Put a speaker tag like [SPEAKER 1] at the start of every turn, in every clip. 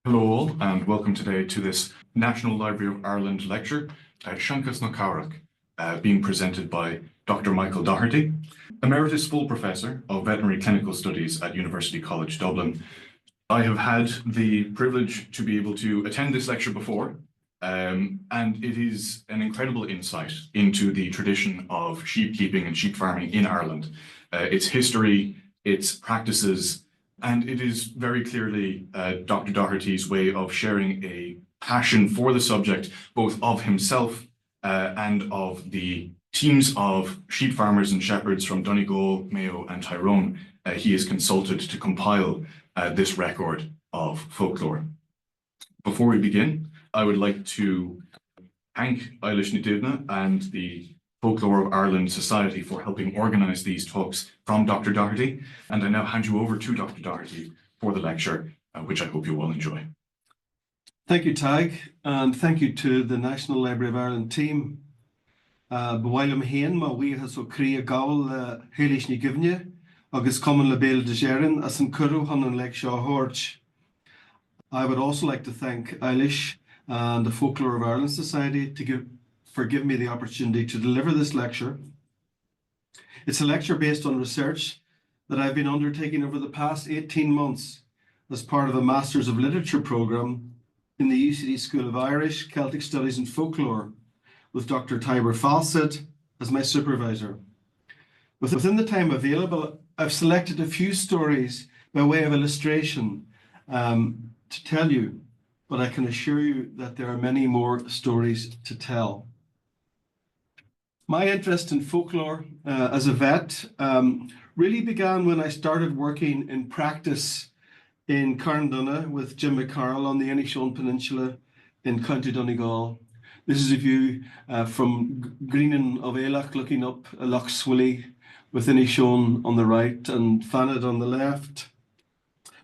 [SPEAKER 1] Hello all, and welcome today to this National Library of Ireland lecture, Seanchas na Caorach, being presented by Dr. Michael Doherty, Emeritus Full Professor of Veterinary Clinical Studies at University College Dublin. I have had the privilege to be able to attend this lecture before, and it is an incredible insight into the tradition of sheep keeping and sheep farming in Ireland, its history, its practices, and it is very clearly Dr. Doherty's way of sharing a passion for the subject, both of himself and of the teams of sheep farmers and shepherds from Donegal, Mayo and Tyrone. He is consulted to compile this record of folklore. Before we begin, I would like to thank Eilish Nadivna and the Folklore of Ireland Society for helping organise these talks from Dr. Doherty, and I now hand you over to Dr. Doherty for the lecture, which I hope you will enjoy.
[SPEAKER 2] Thank you, Tag, and thank you to the National Library of Ireland team. Bhailim Hain, ma we has o crea gawl Eilish Nadivna, agus common label de Gerin as an curu han lek Shaw Horch. I would also like to thank Eilish and the Folklore of Ireland Society for giving me the opportunity to deliver this lecture. It's a lecture based on research that I've been undertaking over the past 18 months as part of a Masters of Literature programme in the UCD School of Irish, Celtic Studies and Folklore with Dr. Tibor Fawcett as my supervisor. Within the time available, I've selected a few stories by way of illustration to tell you, but I can assure you that there are many more stories to tell. My interest in folklore as a vet really began when I started working in practice in Carndonagh with Jim McCarroll on the Inishowen Peninsula in County Donegal. This is a view from Greenan of Caorach looking up Loch Swilly with Inishowen on the right and Fanad on the left.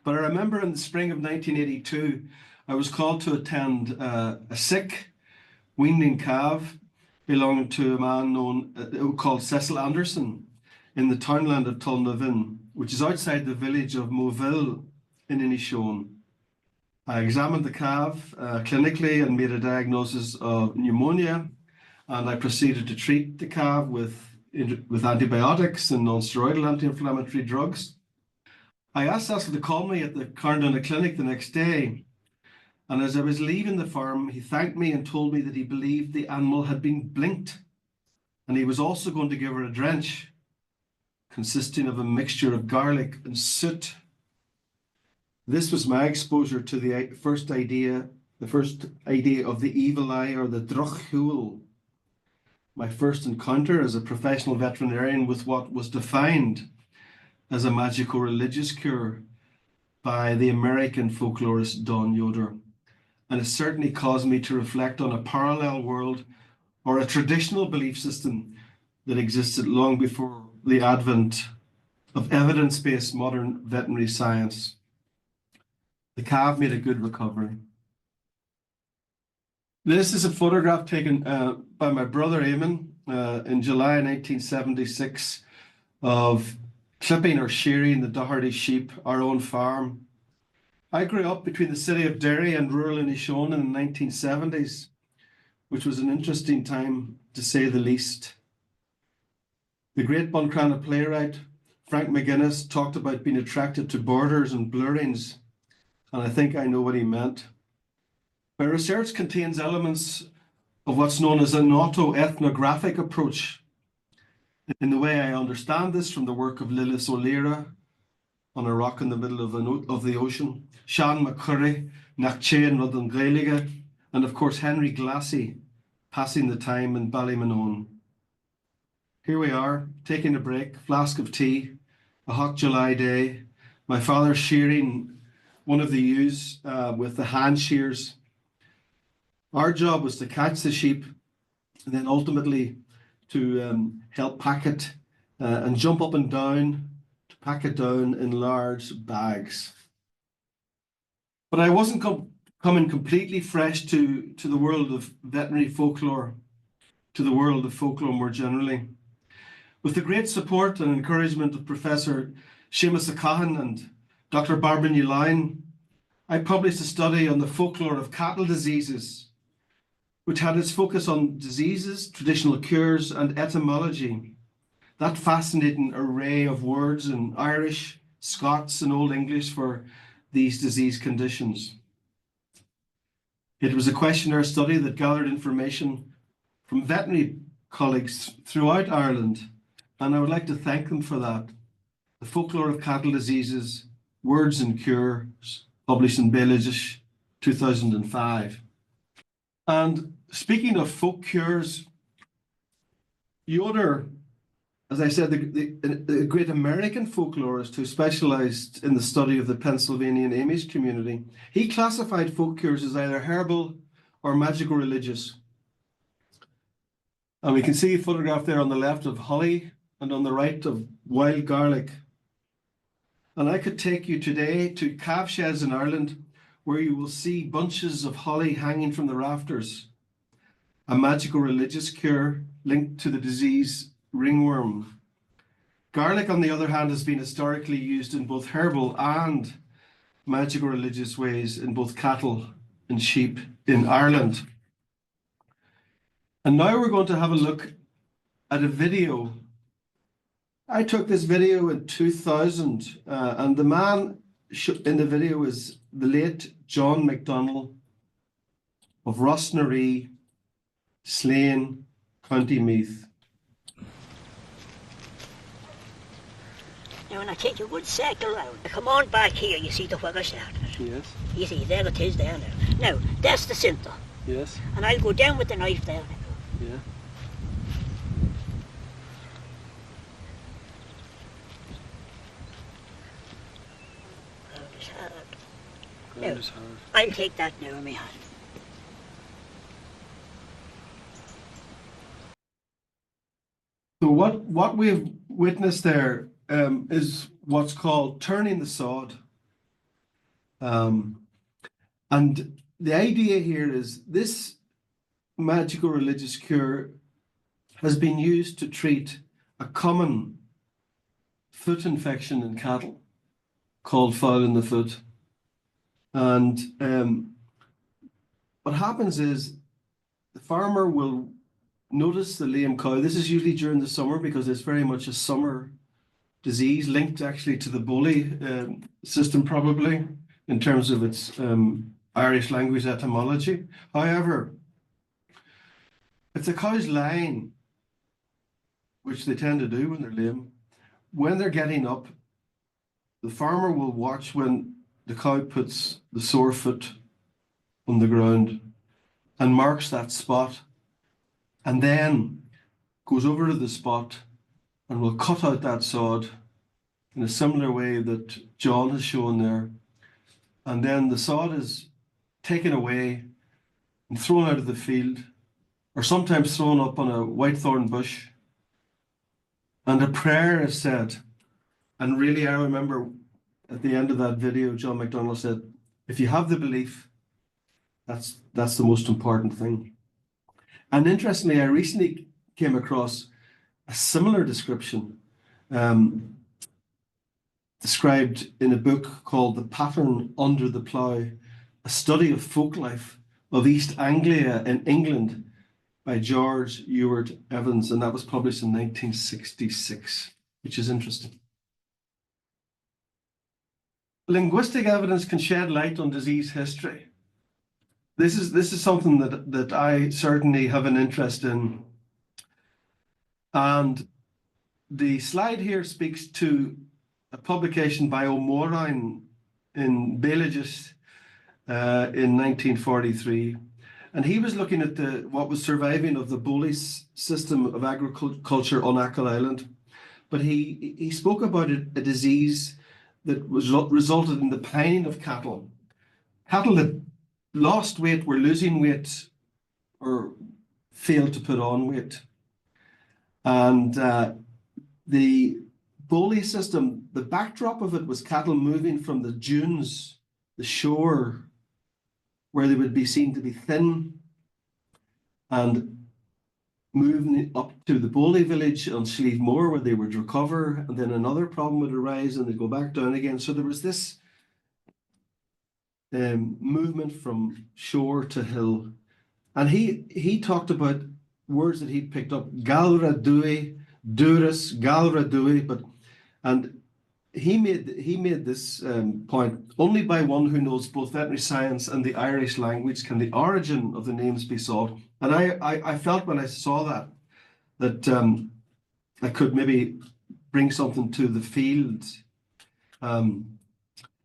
[SPEAKER 2] But I remember in the spring of 1982, I was called to attend a sick weaning calf belonging to a man called Cecil Anderson in the townland of Tulnavin, which is outside the village of Moville in Inishowen. I examined the calf clinically and made a diagnosis of pneumonia, and I proceeded to treat the calf with antibiotics and non-steroidal anti-inflammatory drugs. I asked Cecil to call me at the Carndonagh clinic the next day, and as I was leaving the farm, he thanked me and told me that he believed the animal had been blinked, and he was also going to give her a drench consisting of a mixture of garlic and soot. This was my exposure to the first idea of the evil eye, or the drochhuil. My first encounter as a professional veterinarian with what was defined as a magico-religious cure by the American folklorist Don Yoder. And it certainly caused me to reflect on a parallel world or a traditional belief system that existed long before the advent of evidence-based modern veterinary science. The calf made a good recovery. This is a photograph taken by my brother Eamon in July 1976 of clipping or shearing the Doherty sheep, our own farm. I grew up between the city of Derry and rural Inishowen in the 1970s, which was an interesting time to say the least. The great Buncrana playwright Frank McGuinness talked about being attracted to borders and blurrings, and I think I know what he meant. My research contains elements of what's known as an auto-ethnographic approach. In the way I understand this from the work of Lilith O'Leary on a rock in the middle of the ocean, Sean McCurry, Nachche and Rudden Gaelige, and of course Henry Glassy, passing the time in Ballymonone. Here we are, taking a break, flask of tea, a hot July day, my father shearing one of the ewes with the hand shears. Our job was to catch the sheep and then ultimately to help pack it and jump up and down to pack it down in large bags. But I wasn't coming completely fresh to the world of veterinary folklore, to the world of folklore more generally. With the great support and encouragement of Professor Seamus O'Cahan and Dr. Barbara Newline, I published a study on the folklore of cattle diseases, which had its focus on diseases, traditional cures, and etymology. That fascinating array of words in Irish, Scots, and Old English for these disease conditions. It was a questionnaire study that gathered information from veterinary colleagues throughout Ireland, and I would like to thank them for that. The Folklore of Cattle Diseases, Words and Cures, published in Religious 2005. And speaking of folk cures, Yoder, as I said, the great American folklorist who specialized in the study of the Pennsylvanian Amish community, he classified folk cures as either herbal or magico-religious. And we can see a photograph there on the left of holly and on the right of wild garlic. And I could take you today to calf sheds in Ireland where you will see bunches of holly hanging from the rafters, a magico-religious cure linked to the disease ringworm. Garlic, on the other hand, has been historically used in both herbal and magico-religious ways in both cattle and sheep in Ireland. And now we're going to have a look at a video. I took this video in 2000, and the man in the video is the late John MacDonald of Rossnaree, Slane, County Meath.
[SPEAKER 3] Now, when I take a good circle round, I come on back here, you see the where I started.
[SPEAKER 2] Yes.
[SPEAKER 3] You see, there it is down there. Now, that's the centre.
[SPEAKER 2] Yes.
[SPEAKER 3] And I'll go down with the knife down.
[SPEAKER 2] Yeah.
[SPEAKER 3] Ground is hard.
[SPEAKER 2] Ground is hard.
[SPEAKER 3] I'll take that now in my hand.
[SPEAKER 2] So what we've witnessed there is what's called turning the sod. And the idea here is this magico-religious cure has been used to treat a common foot infection in cattle called foul in the foot. And what happens is the farmer will notice the lame cow. This is usually during the summer because it's very much a summer disease linked actually to the bully system probably in terms of its Irish language etymology. However, if the cow's lying, which they tend to do when they're lame, when they're getting up, the farmer will watch when the cow puts the sore foot on the ground and marks that spot, and then goes over to the spot and will cut out that sod in a similar way that John has shown there. And then the sod is taken away and thrown out of the field, or sometimes thrown up on a whitethorn bush. And a prayer is said. And really, I remember at the end of that video, John MacDonald said, if you have the belief, that's the most important thing. And interestingly, I recently came across a similar description described in a book called The Pattern Under the Plough, a study of folk life of East Anglia in England by George Ewart Evans, and that was published in 1966, which is interesting. Linguistic evidence can shed light on disease history. This is something that I certainly have an interest in. And the slide here speaks to a publication by O'Moran in Religious in 1943. And he was looking at what was surviving of the bully system of agriculture on Achill Island. But he spoke about a disease that resulted in the pining of cattle. Cattle that lost weight, were losing weight, or failed to put on weight. And the bully system, the backdrop of it was cattle moving from the dunes, the shore, where they would be seen to be thin, and moving up to the bully village on Chlóigh Moor, where they would recover, and then another problem would arise and they'd go back down again. So there was this movement from shore to hill. And he talked about words that he'd picked up, galra dui, duras, galra dui, and he made this point: only by one who knows both veterinary science and the Irish language can the origin of the names be solved. And I felt when I saw that I could maybe bring something to the field.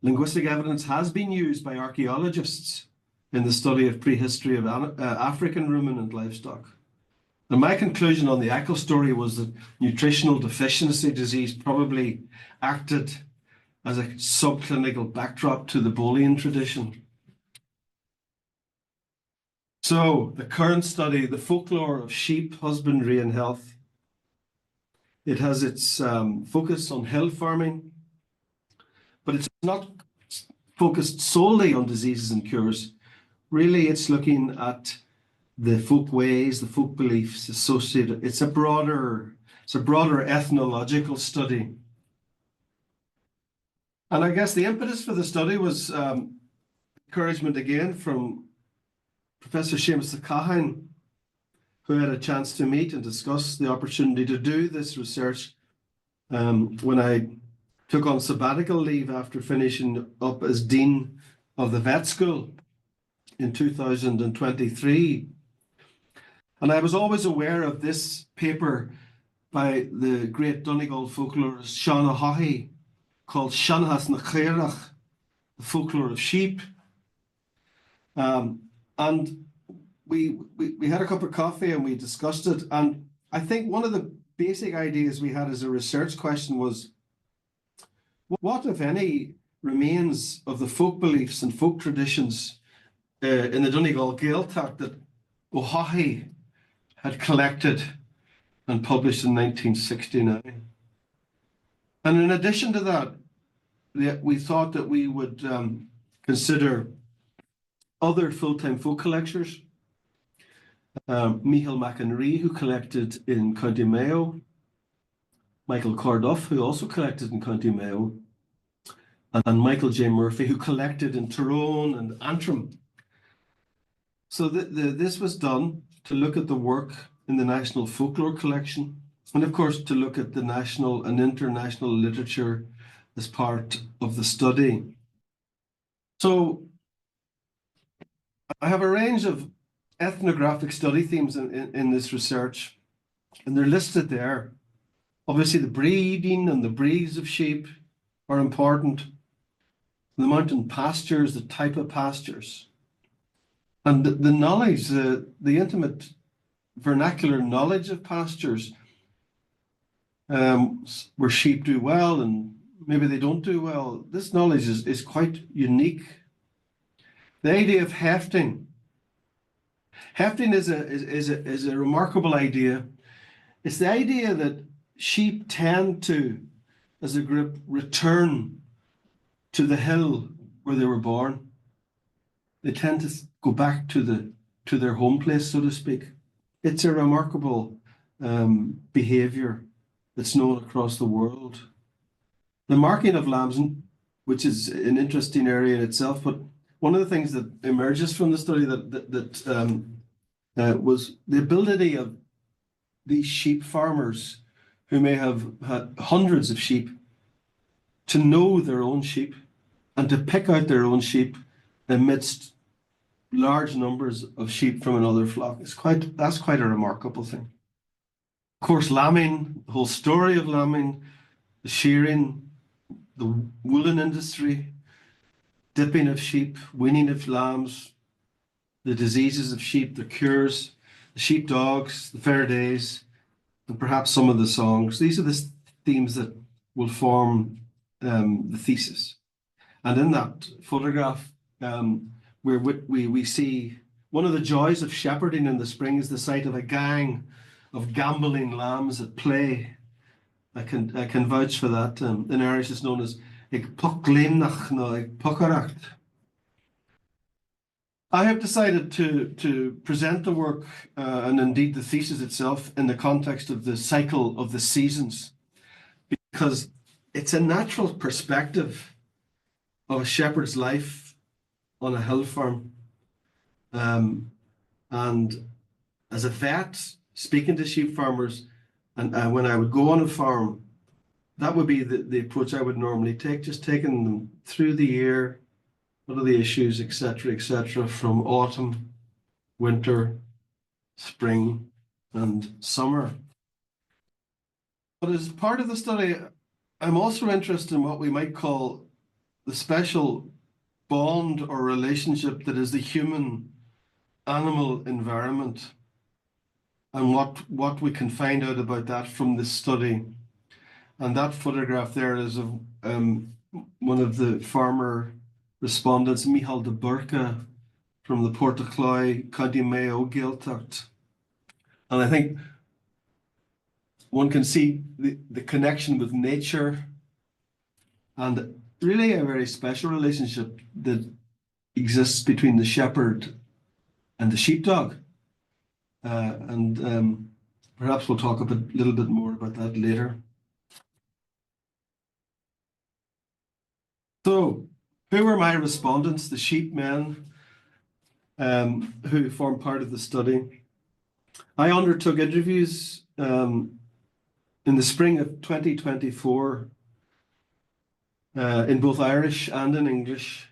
[SPEAKER 2] Linguistic evidence has been used by archaeologists in the study of prehistory of African ruminant livestock. And my conclusion on the echo story was that nutritional deficiency disease probably acted as a subclinical backdrop to the Boolean tradition. So the current study, the folklore of sheep, husbandry and health, it has its focus on hill farming, but it's not focused solely on diseases and cures. Really, it's looking at the folk ways, the folk beliefs associated. It's a broader ethnological study. And I guess the impetus for the study was encouragement again from Professor Seamus Caorach, who had a chance to meet and discuss the opportunity to do this research when I took on sabbatical leave after finishing up as Dean of the Vet School in 2023. And I was always aware of this paper by the great Donegal folklorist Seanchas called Seanchas na Caorach, the folklore of sheep. And we had a cup of coffee and we discussed it. And I think one of the basic ideas we had as a research question was, what, if any, remains of the folk beliefs and folk traditions in the Donegal Gaeltacht that O'Haughy had collected and published in 1969? And in addition to that, we thought that we would consider other full-time folk collectors. Michael McInerney, who collected in County Mayo, Michael Carduffe, who also collected in County Mayo, and Michael J. Murphy, who collected in Tyrone and Antrim. So this was done to look at the work in the National Folklore Collection, and of course to look at the national and international literature as part of the study. So I have a range of ethnographic study themes in this research, and they're listed there. Obviously, the breeding and the breeds of sheep are important. The mountain pastures, the type of pastures, and the knowledge, the intimate vernacular knowledge of pastures, where sheep do well and maybe they don't do well. This knowledge is quite unique. The idea of hefting. Hefting is a remarkable idea. It's the idea that sheep tend to, as a group, return to the hill where they were born. They tend to go back to their home place, so to speak. It's a remarkable behavior that's known across the world. The marking of lambs, which is an interesting area in itself, but one of the things that emerges from the study was the ability of these sheep farmers, who may have had hundreds of sheep, to know their own sheep and to pick out their own sheep amidst large numbers of sheep from another flock. That's quite a remarkable thing. Of course, lambing, the whole story of lambing, the shearing, the woolen industry, dipping of sheep, weaning of lambs, the diseases of sheep, the cures, the sheepdogs, the fair days, and perhaps some of the songs. These are the themes that will form the thesis. And in that photograph, where we see one of the joys of shepherding in the spring is the sight of a gang of gambolling lambs at play. I can vouch for that. In Irish, it's known as ag pucléimnach no ag pucaracht. I have decided to present the work and indeed the thesis itself in the context of the cycle of the seasons, because it's a natural perspective of a shepherd's life on a hill farm. And as a vet, speaking to sheep farmers, and when I would go on a farm, that would be the approach I would normally take, just taking them through the year, what are the issues, etc., from autumn, winter, spring, and summer. But as part of the study, I'm also interested in what we might call the special bond or relationship that is the human-animal environment, and what we can find out about that from this study. And that photograph there is of one of the farmer respondents, Michal de Burka, from the Port of Chlóigh, County Mayo, Gaeltacht. And I think one can see the connection with nature and really a very special relationship that exists between the shepherd and the sheepdog. Perhaps we'll talk a little bit more about that later. So, who were my respondents, the sheep men who formed part of the study? I undertook interviews in the spring of 2024 in both Irish and in English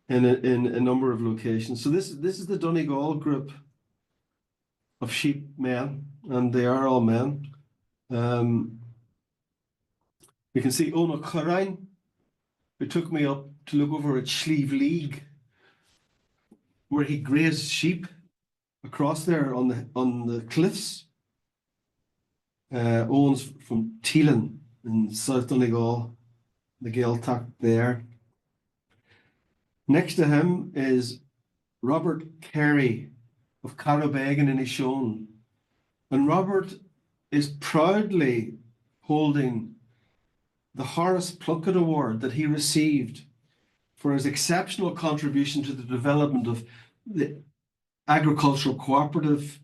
[SPEAKER 2] in a number of locations. So this is the Donegal group of sheep men, and they are all men. We can see Ona Chlóigh, who took me up to look over at Chlóigh, where he grazed sheep across there on the cliffs. Owen's from Teelan in South Donegal, the Gaeltacht there. Next to him is Robert Carey of Caorach in Inishowen. And Robert is proudly holding the Horace Plunkett Award that he received for his exceptional contribution to the development of the agricultural cooperative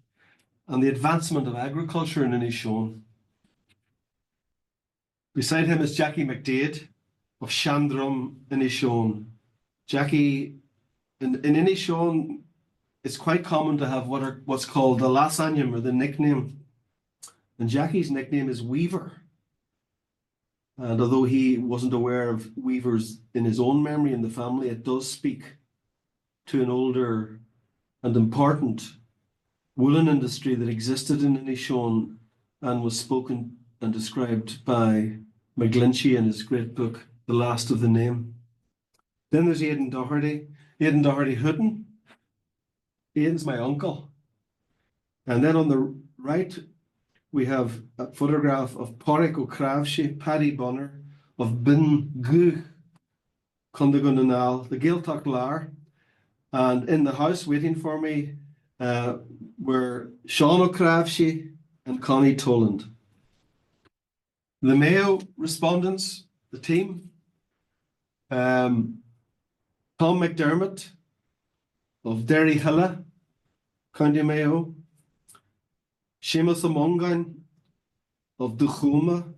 [SPEAKER 2] and the advancement of agriculture in Inishowen. Beside him is Jackie McDade of Shandrum in Inishowen. Jackie, in Inishowen, it's quite common to have what's called the lasagna, or the nickname. And Jackie's nickname is Weaver. And although he wasn't aware of weavers in his own memory in the family, it does speak to an older and important woolen industry that existed in Inishowen and was spoken and described by McGlinchey in his great book, The Last of the Name. Then there's Aidan Doherty Hooton. Aidan's my uncle. And then on the right, we have a photograph of Pádraig Ó Cravshay, Paddy Bonner of Bin Gu, Condagunanal, the Gaeltacht Lar. And in the house waiting for me were Sean O'Cravshay and Connie Toland. The Mayo respondents, the team, Tom McDermott of Derryhilla, County Mayo, Seamus Amongan of Duchuma,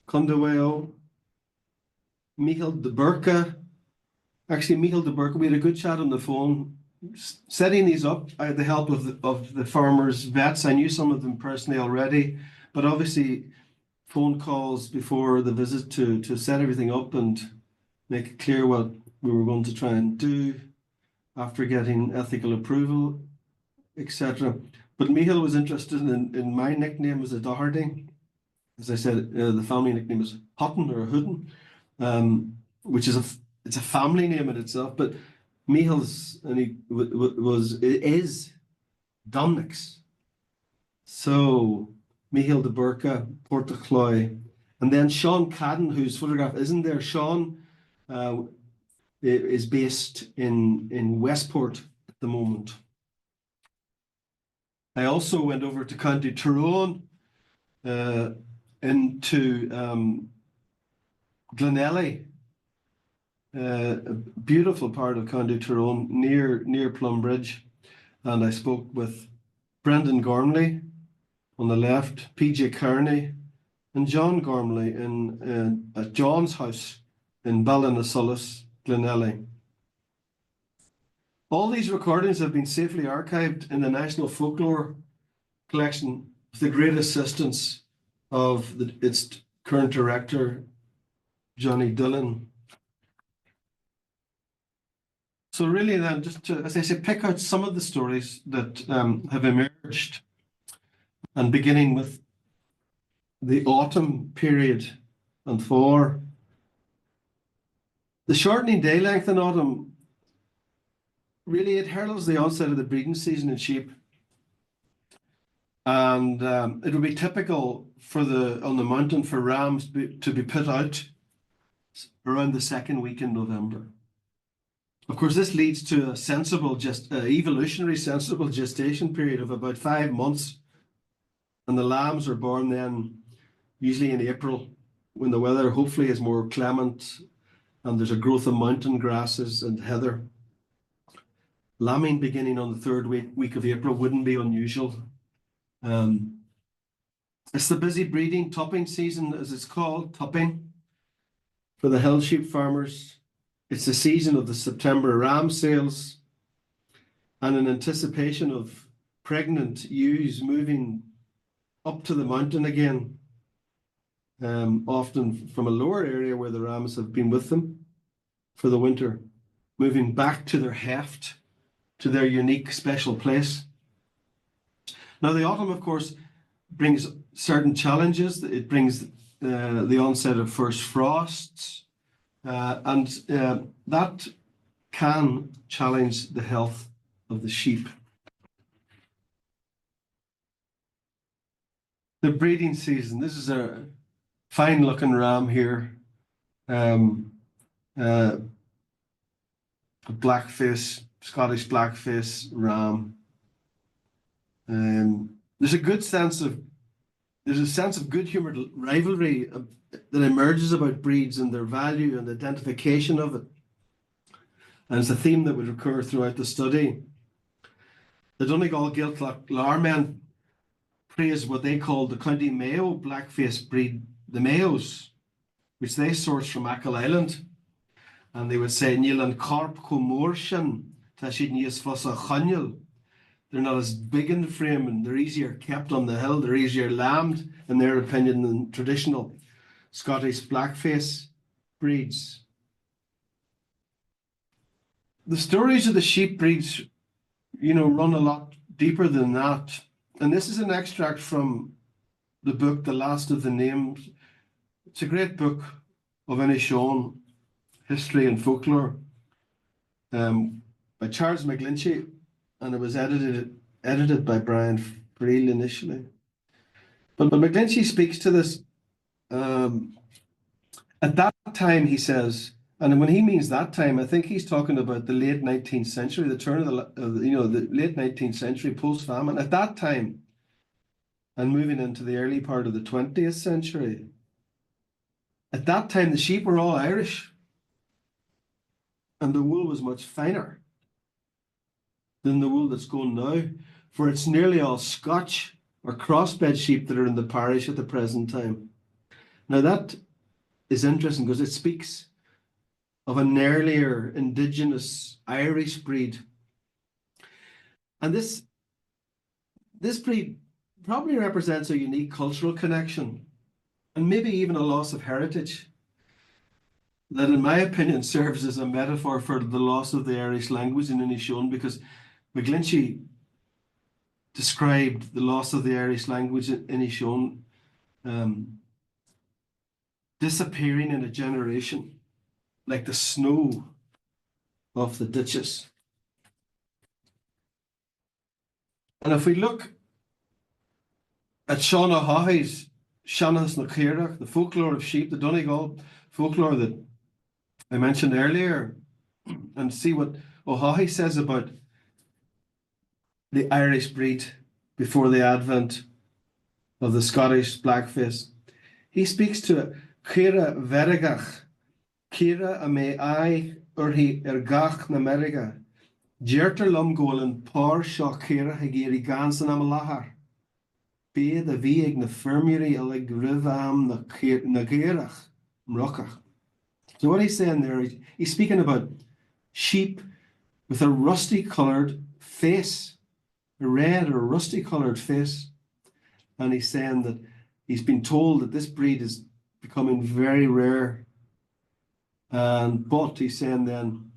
[SPEAKER 2] County Mayo, Michal de Burka. Actually, Michal de Burka, we had a good chat on the phone. Setting these up, I had the help of the farmers' vets. I knew some of them personally already, but obviously phone calls before the visit to set everything up and make it clear what we were going to try and do after getting ethical approval, etc. But Michal was interested in my nickname as a Doherty. As I said, the family nickname is Hutton or Hooden, which is it's a family name in itself. But Michal's is Dominick's. So Michal de Burka, Port of Chlóigh, and then Sean Cadden, whose photograph isn't there. Sean is based in Westport at the moment. I also went over to County Tyrone, into Glenelly, a beautiful part of County Tyrone, near Plumbridge, and I spoke with Brendan Gormley on the left, PJ Kearney, and John Gormley at John's house in Ballinassullis, Glenelly. All these recordings have been safely archived in the National Folklore Collection with the great assistance of its current director, Johnny Dillon. So really then, just to, as I say, pick out some of the stories that have emerged, and beginning with the autumn period and for the shortening day length in autumn, really it heralds the onset of the breeding season in sheep. And it would be typical for on the mountain for rams to be put out around the second week in November. Of course, this leads to a sensible, evolutionary sensible gestation period of about 5 months. And the lambs are born then, usually in April, when the weather hopefully is more clement and there's a growth of mountain grasses and heather. Lambing beginning on the third week of April wouldn't be unusual. It's the busy breeding topping season, as it's called, topping, for the hill sheep farmers. It's the season of the September ram sales, and in anticipation of pregnant ewes moving up to the mountain again, often from a lower area where the rams have been with them for the winter, moving back to their heft, to their unique special place. Now, the autumn, of course, brings certain challenges. It brings the onset of first frosts, and that can challenge the health of the sheep. The breeding season. This is a fine-looking ram here. A blackface, Scottish blackface ram. There's a sense of good-humored rivalry that emerges about breeds and their value and identification of it. And it's a theme that would recur throughout the study. The Donegal Chlóigh men praise what they call the County Mayo blackface breed, the Mayos, which they source from Achill Island. And they would say, Nílan Corp Comorshan, Tashid Nias Fossa Chanyal. They're not as big in the frame and they're easier kept on the hill, they're easier lambed, in their opinion, than traditional Scottish blackface breeds. The stories of the sheep breeds, run a lot deeper than that. And this is an extract from the book, The Last of the Names. It's a great book of Inishowen history and folklore by Charles McGlinchey, and it was edited by Brian Friel initially. But McGlinchey speaks to this. At that time, he says, and when he means that time, I think he's talking about the late 19th century, the turn of the late 19th century, post-famine. At that time, and moving into the early part of the 20th century, at that time, the sheep were all Irish, and the wool was much finer than the wool that's going now, for it's nearly all Scotch or crossbred sheep that are in the parish at the present time. Now that is interesting because it speaks of an earlier indigenous Irish breed. And this breed probably represents a unique cultural connection and maybe even a loss of heritage that, in my opinion, serves as a metaphor for the loss of the Irish language in Inishowen, because McGlinchey described the loss of the Irish language in Inishowen disappearing in a generation, like the snow off the ditches. And if we look at Sean O'Haughey's Seanchas na Caorach, the folklore of sheep, the Donegal folklore that I mentioned earlier, and see what O'Haughey says about the Irish breed before the advent of the Scottish blackface. He speaks to Caorach verigach, Caorach a me ai urhi gach na meriga, Jerter lum golan par seo Caorach a geri gansan am lahar, be the vieg na firmuri alig rivam na Caorach mrochach. So what he's saying there, he's speaking about sheep with a rusty coloured face, a red or rusty coloured face. And he's saying that he's been told that this breed is becoming very rare. But he's saying then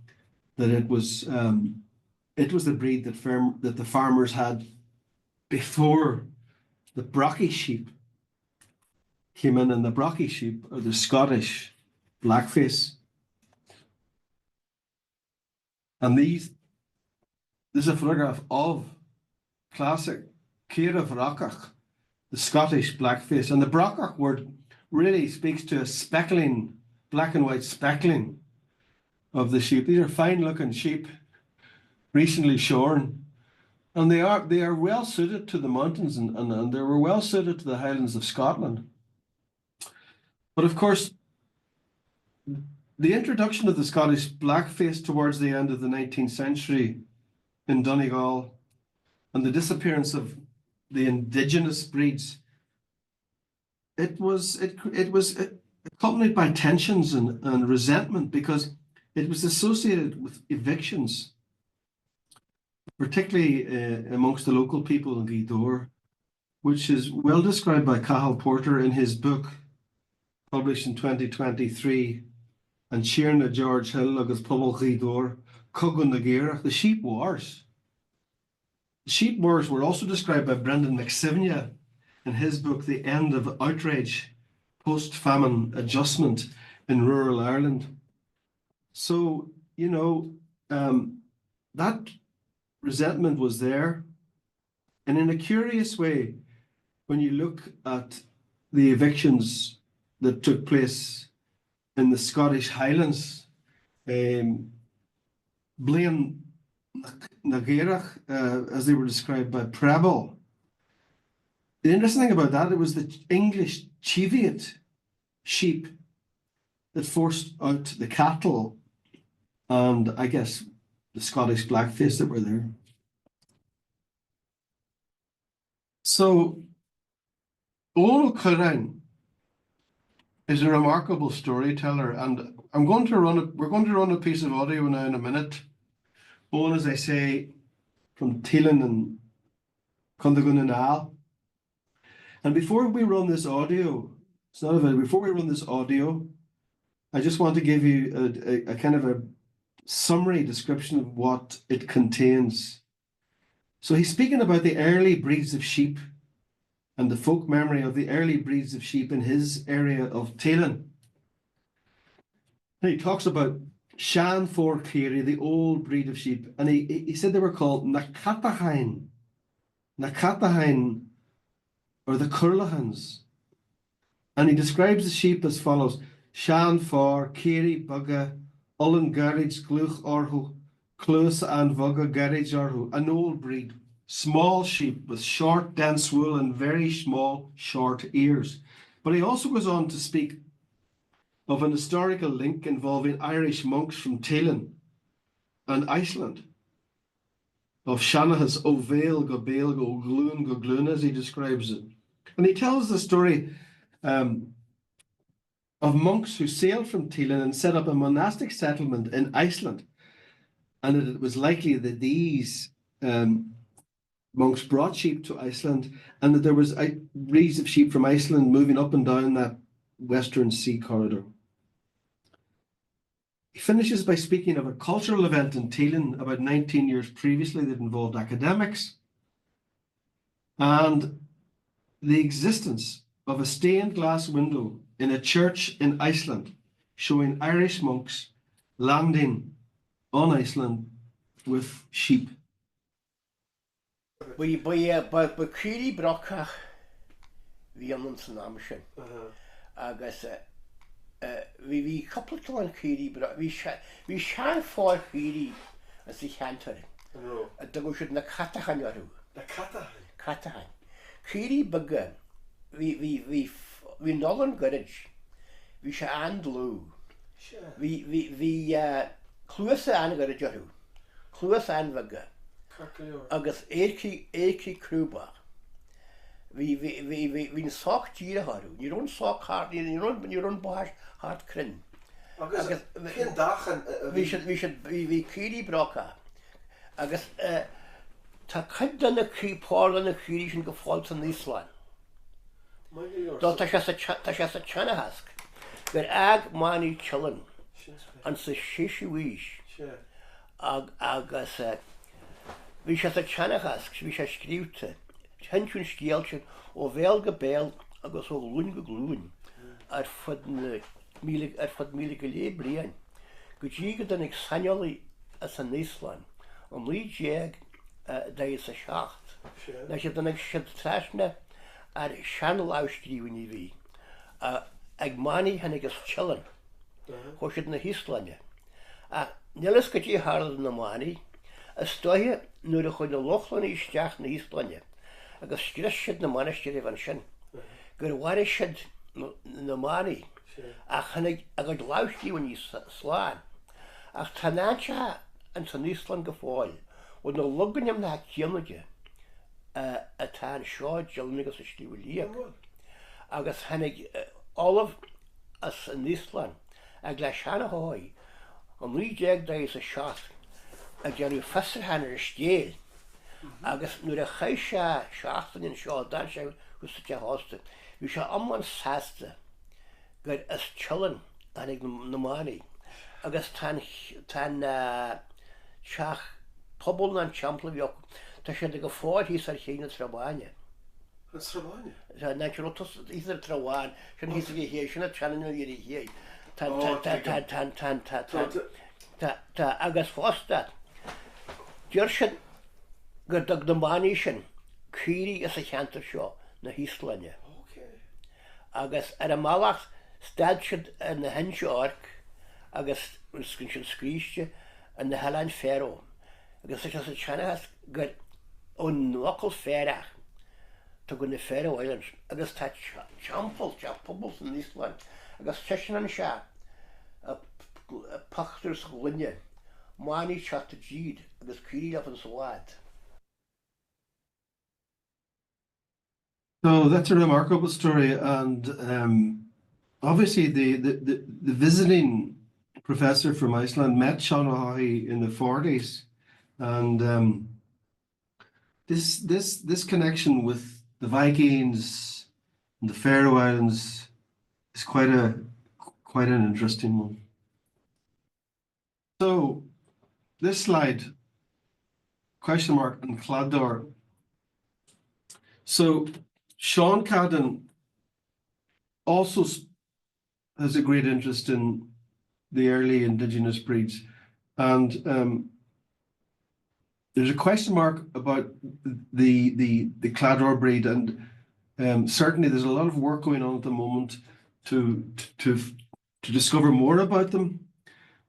[SPEAKER 2] that it was the breed that the farmers had before the Braxy sheep came in, and the Braxy sheep are the Scottish blackface. And this is a photograph of classic Caorach, the Scottish blackface. And the Braxy word really speaks to a speckling, black and white speckling of the sheep. These are fine looking sheep, recently shorn. And they are well suited to the mountains, and they were well suited to the Highlands of Scotland. But of course, the introduction of the Scottish blackface towards the end of the 19th century in Donegal and the disappearance of the indigenous breeds, it was accompanied by tensions and resentment, because it was associated with evictions, particularly amongst the local people in Cladóir, which is well described by Cathal Porter in his book, published in 2023, and Shearna George Hill agus Pobal Chlóigh Cogan na Gaorach, the sheep wars. The sheep wars were also described by Brendan McSivnia in his book, The End of Outrage, Post-Famine Adjustment in Rural Ireland. So, that resentment was there. And in a curious way, when you look at the evictions that took place in the Scottish Highlands, Blaine na Gaorach, as they were described by Preble. The interesting thing about that, it was the English Cheviot sheep that forced out the cattle and, I guess, the Scottish blackface that were there. So, Chlóigh is a remarkable storyteller, and we're going to run a piece of audio now in a minute. Owen, as I say, from Teelan and Condagun and Al. And before we run this audio, before we run this audio, I just want to give you a kind of a summary description of what it contains. So he's speaking about the early breeds of sheep and the folk memory of the early breeds of sheep in his area of Teelan. And he talks about Shan for Chlóigh, the old breed of sheep, and he said they were called Nakatahain, or the Curlahans. And he describes the sheep as follows: Shan for Chlóigh Bugga, Ullen Garage Chlóigh Orhu, Close and Vugga Garage Orhu, an old breed, small sheep with short, dense wool and very small, short ears. But he also goes on to speak of an historical link involving Irish monks from Teelan and Iceland, of Seanchas ó Bhéal go Béal go Glún, as he describes it. And he tells the story of monks who sailed from Teelan and set up a monastic settlement in Iceland, and that it was likely that these monks brought sheep to Iceland, and that there was breeds of sheep from Iceland moving up and down that Western Sea corridor. He finishes by speaking of a cultural event in Teelan about 19 years previously that involved academics, and the existence of a stained glass window in a church in Iceland showing Irish monks landing on Iceland with sheep.
[SPEAKER 4] By Chlóigh Bracha bhí an san amsin agus bhí coppla an Chlóigh Bracha bhí sean fáil Chlóigh as I cheantar a do siad na Catachan orú.
[SPEAKER 2] Na
[SPEAKER 4] Catachan. Chlóigh Bugga bhí Nolan Garage bhí se an glú. Bhí Chlóigh an Garage orú. Chlóigh an Bugga. Agus éci crúba. Bhín soch díra harú. Ní rún soch hart, ní rún báis hart crinn.
[SPEAKER 2] Agus cén dachan
[SPEAKER 4] bhí Chlóigh Bracha agus tá chuid den na crípáir na crírí sin go fáilte an Ísland. Dá tá sé sa Seanchas gur ag mánaí chillan an sa séisiú víis agus bhí sé sa Seanchas bhí sé scríbte tenisiún scéalte ó bhéal go béal agus ó lún go glún ar fud míle go lé bliain go dtí go den ag saineolaí as an Ísland an lí déag dé sa seacht. Na sé den ag siad trasne ar seanal ástríomhaí bhí ag mánaí hanig gus chillan chu siad na Íslande. Nílas go dtí hála na mánaí a stoithe nuair a chuid na lochlan isteach na Íslande agus scris siad na Monastic an sin gur bhhair siad na mánaí a chanig a go láistríomhaí sláán ach tá náte an san Ísland go fáil ó na luganim na céanaide atá an seo dealna agus is tíú líag agus hanig Olaf as an Ísland ag le seanna háid an lí déag dé a seacht a deanú festarthanar a stéal agus nuair a chaid sé seachtain in seo dan sé chus te hásta bhí sé amman sásta gur is chillan anig na mánaí agus tá seach pobl an teampla bheoch tá sé go fáil hí ar chéine trabáine. Nárótas íidir trabháin sin hí bhí hé sinna teanna irí hé. Tá agus fásta Dúir sin gur do na mánaí sin crírí is a cheantar seo na Íslande. Agus ar a málacht stad siad na Henseoirc agus cin sin scríiste an na Heáin Féaró. agus is as a Seanchas gur ón local féireach tá go na Faroe Islands agus tá teampall pobl san Ísland agus tesin an se a pachtar sa glunne mánaí teachta díd agus cuirí le an sáid.
[SPEAKER 2] So that's a remarkable story, and obviously the visiting professor from Iceland met Chlóigh in the 40s, and this connection with the Vikings and the Faroe Islands is quite an interesting one. So this slide, question mark and Cladóir. So Sean Cadden also has a great interest in the early indigenous breeds, and there's a question mark about the Cladóir breed, and certainly there's a lot of work going on at the moment to discover more about them.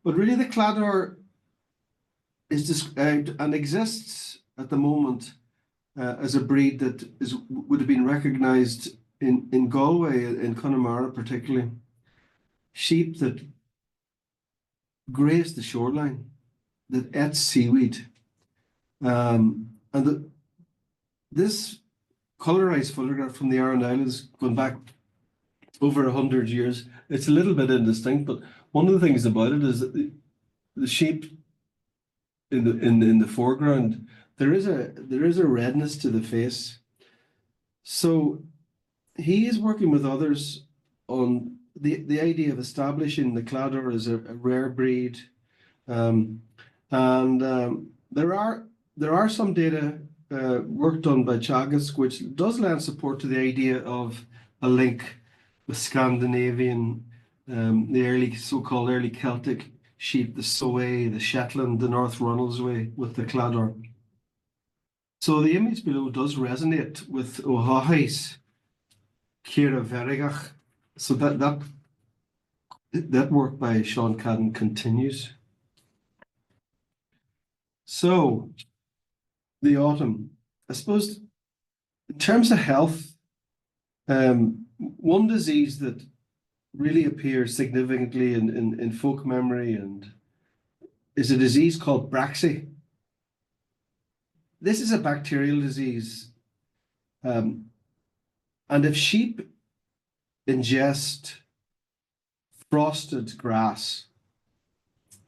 [SPEAKER 2] But really, the Cladóir is described and exists at the moment as a breed that would have been recognised in Galway, in Connemara particularly. Sheep that graze the shoreline, that ate seaweed. And this colorized photograph from the Aran Islands going back over 100 years, it's a little bit indistinct, but one of the things about it is that the sheep in the foreground, there is a redness to the face. So he is working with others on the idea of establishing the Cladóir as a rare breed, and there are some data work done by Seanchas which does lend support to the idea of a link with Scandinavian, the early so-called early Celtic sheep, the Soay, the Shetland, the North Runnelsway, with the Cladóir. So the image below does resonate with O'Hahay's Ciara Verigach. So that work by Sean Cadden continues. So the autumn, I suppose, in terms of health, one disease that really appears significantly in folk memory and is a disease called Braxy. This is a bacterial disease, and if sheep ingest frosted grass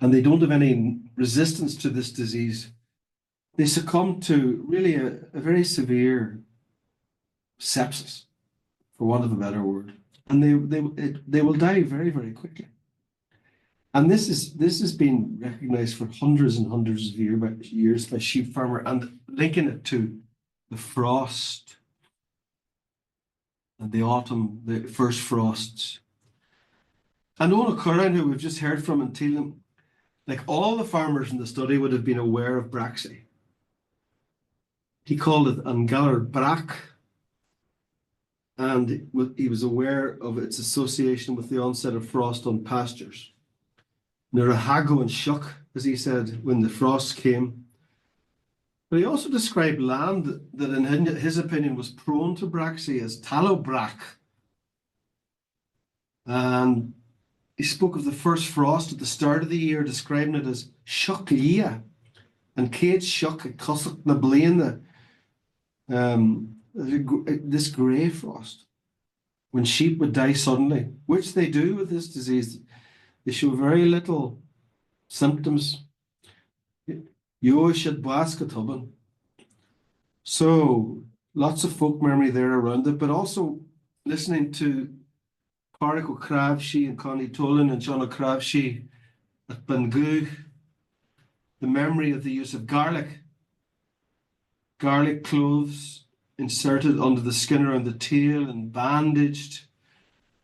[SPEAKER 2] and they don't have any resistance to this disease, they succumb to really a very severe sepsis, for want of a better word, and they will die very, very quickly. And this has been recognised for hundreds and hundreds of years by sheep farmer, and linking it to the frost and the autumn, the first frosts. And Owen Curran, who we've just heard from in Teelan, like all the farmers in the study would have been aware of Braxy. He called it an galar brac, and he was aware of its association with the onset of frost on pastures. Nura hago and shuck, as he said, when the frost came. But he also described land that in his opinion was prone to Braxy as tallow brack. And he spoke of the first frost at the start of the year, describing it as Chlóigh, and Kate shuck at Caorach na bliana, this grey frost, when sheep would die suddenly, which they do with this disease. They show very little symptoms. So lots of folk memory there around it, but also listening to Caorach O'Cravshi and Connie Tolan and John O'Cravshi at Bangúg, the memory of the use of garlic cloves inserted under the skin around the tail and bandaged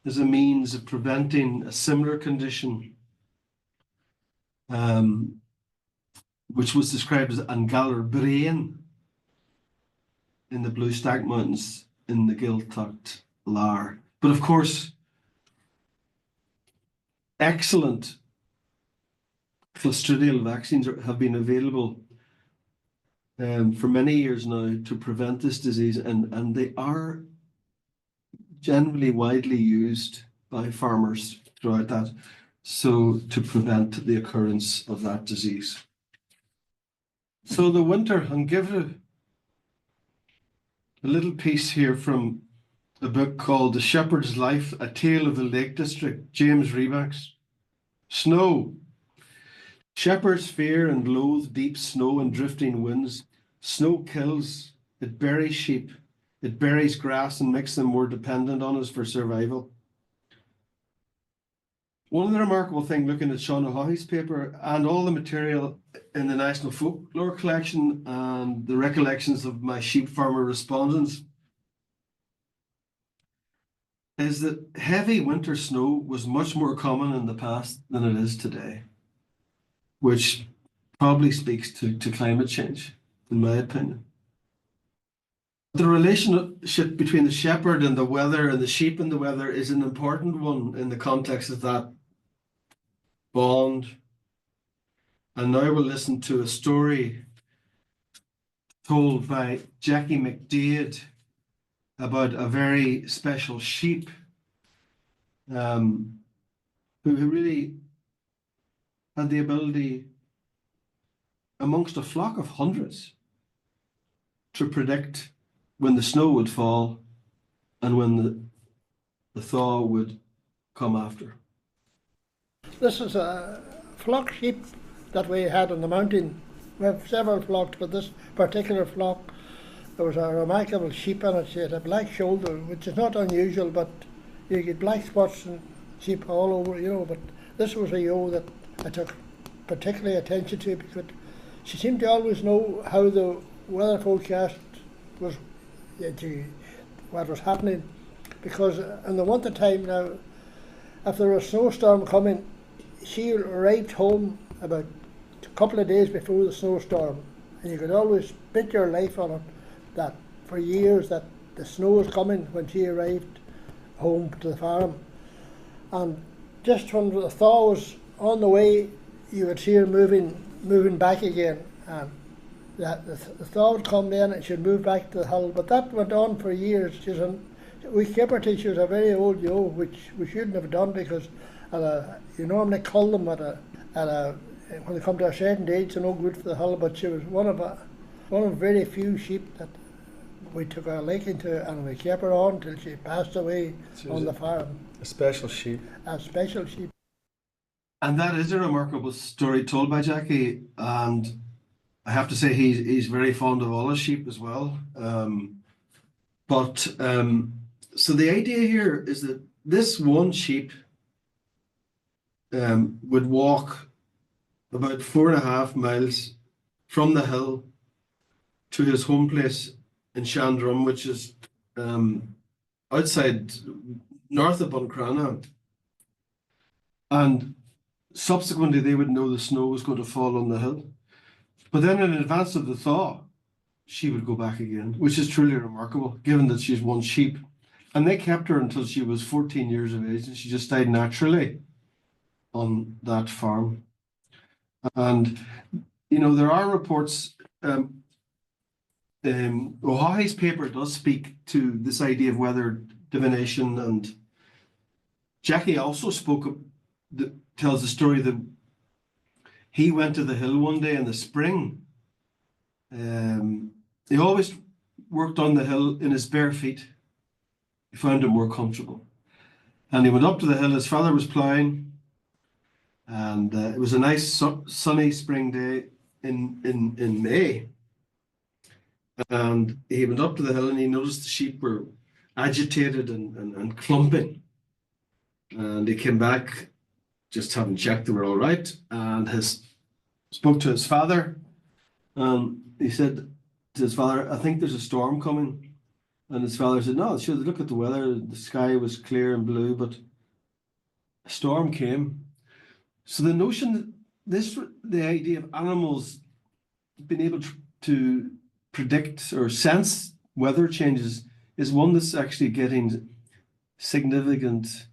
[SPEAKER 2] as a means of preventing a similar condition, which was described as an galar brain in the Blue Stack Mountains in the Giltucht Lar. But of course, excellent clostridial vaccines have been available for many years now to prevent this disease, and they are generally widely used by farmers throughout that, so to prevent the occurrence of that disease. So the winter, and give it a little piece here from a book called The Shepherd's Life, A Tale of the Lake District, James Rebacks. Snow. Shepherds fear and loathe deep snow and drifting winds. Snow kills, it buries sheep, it buries grass and makes them more dependent on us for survival. One of the remarkable things looking at Sean O'Haughey's paper and all the material in the National Folklore Collection and the recollections of my sheep farmer respondents is that heavy winter snow was much more common in the past than it is today, which probably speaks to climate change, in my opinion. The relationship between the shepherd and the weather and the sheep and the weather is an important one in the context of that bond. And now we'll listen to a story told by Jackie McDade about a very special sheep who really had the ability, amongst a flock of hundreds, to predict when the snow would fall and when the thaw would come after.
[SPEAKER 5] This is a flock sheep that we had on the mountain. We have several flocks, but this particular flock, there was a remarkable sheep in it. She had a black shoulder, which is not unusual, but you get black spots in sheep all over, you know. But this was a ewe that I took particularly attention to because she seemed to always know how the weather forecast was, what was happening. Because in the winter time now, if there was a snowstorm coming, she arrived home about a couple of days before the snowstorm, and you could always bet your life on it that for years that the snow was coming when she arrived home to the farm. And just when the thaw was on the way, you would see her moving back again, and that the thaw would come then and she'd move back to the hill. But that went on for years. We kept her till she was a very old ewe, which we shouldn't have done because you normally cull them when they come to a certain age, they're no good for the hill. But she was one of very few sheep that we took a liking to, and we kept her on till she passed away on the farm.
[SPEAKER 2] A special sheep.
[SPEAKER 5] A special sheep.
[SPEAKER 2] And that is a remarkable story told by Jackie, and I have to say he's very fond of all his sheep as well. So the idea here is that this one sheep would walk about 4.5 miles from the hill to his home place in Shandrum, which is outside, north of Buncrana. And subsequently, they would know the snow was going to fall on the hill. But then in advance of the thaw, she would go back again, which is truly remarkable, given that she's one sheep. And they kept her until she was 14 years of age, and she just died naturally on that farm. And, you know, there are reports, O'Hahi's paper does speak to this idea of weather divination, and Jackie also tells the story that he went to the hill one day in the spring. He always worked on the hill in his bare feet. He found it more comfortable. And he went up to the hill, his father was ploughing, and it was a nice sunny spring day in May. And he went up to the hill and he noticed the sheep were agitated and clumping. And he came back, just having checked they were all right, and spoke to his father. He said to his father, I think there's a storm coming. And his father said, no, sure, look at the weather. The sky was clear and blue, but a storm came. So the notion that the idea of animals being able to predict or sense weather changes is one that's actually getting significant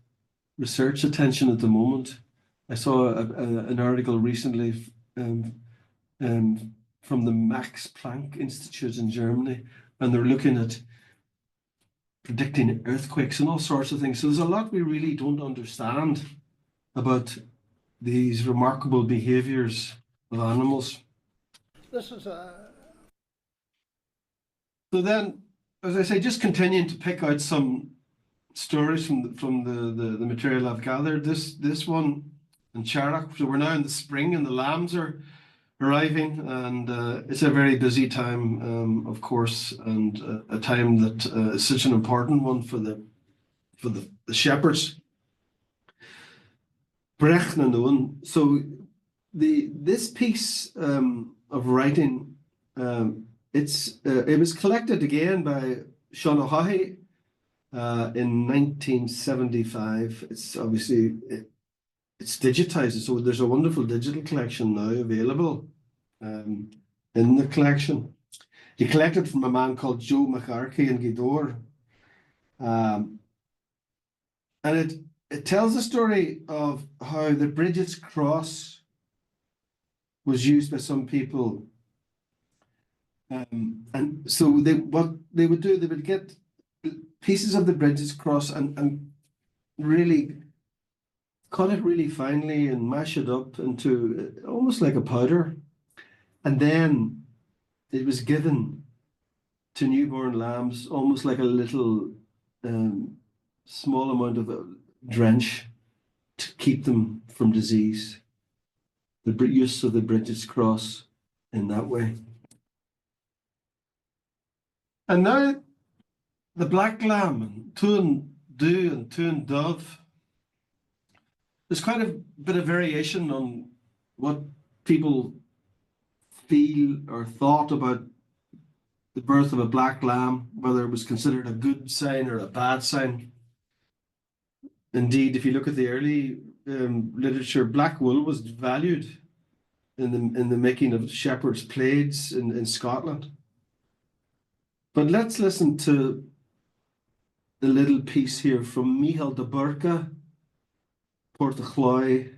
[SPEAKER 2] research attention at the moment. I saw an article recently from the Max Planck Institute in Germany, and they're looking at predicting earthquakes and all sorts of things. So there's a lot we really don't understand about these remarkable behaviors of animals.
[SPEAKER 5] This is a.
[SPEAKER 2] So then, as I say, just continuing to pick out some stories from the material I've gathered. This one in Caorach. So we're now in the spring and the lambs are arriving, and it's a very busy time, of course, and a time that is such an important one for the shepherds. So this piece of writing, it was collected again by Sean O'Hahi in 1975. It's obviously it's digitized, so there's a wonderful digital collection now available in the collection. He collected from a man called Joe McCarthy in Cladóir, and it tells the story of how the Bridget's cross was used by some people. And so what they would do, they would get pieces of the Bridget's cross and really cut it really finely and mash it up into almost like a powder. And then it was given to newborn lambs, almost like a little small amount of drench to keep them from disease. The use of the Bridget's cross in that way. And now the black lamb, and Tuan Du and Tuan Dove. There's quite a bit of variation on what people feel or thought about the birth of a black lamb, whether it was considered a good sign or a bad sign. Indeed, if you look at the early literature, black wool was valued in the making of shepherds' plaids in Scotland. But let's listen to the little piece here from Michael de Burca, Port of Chlóigh,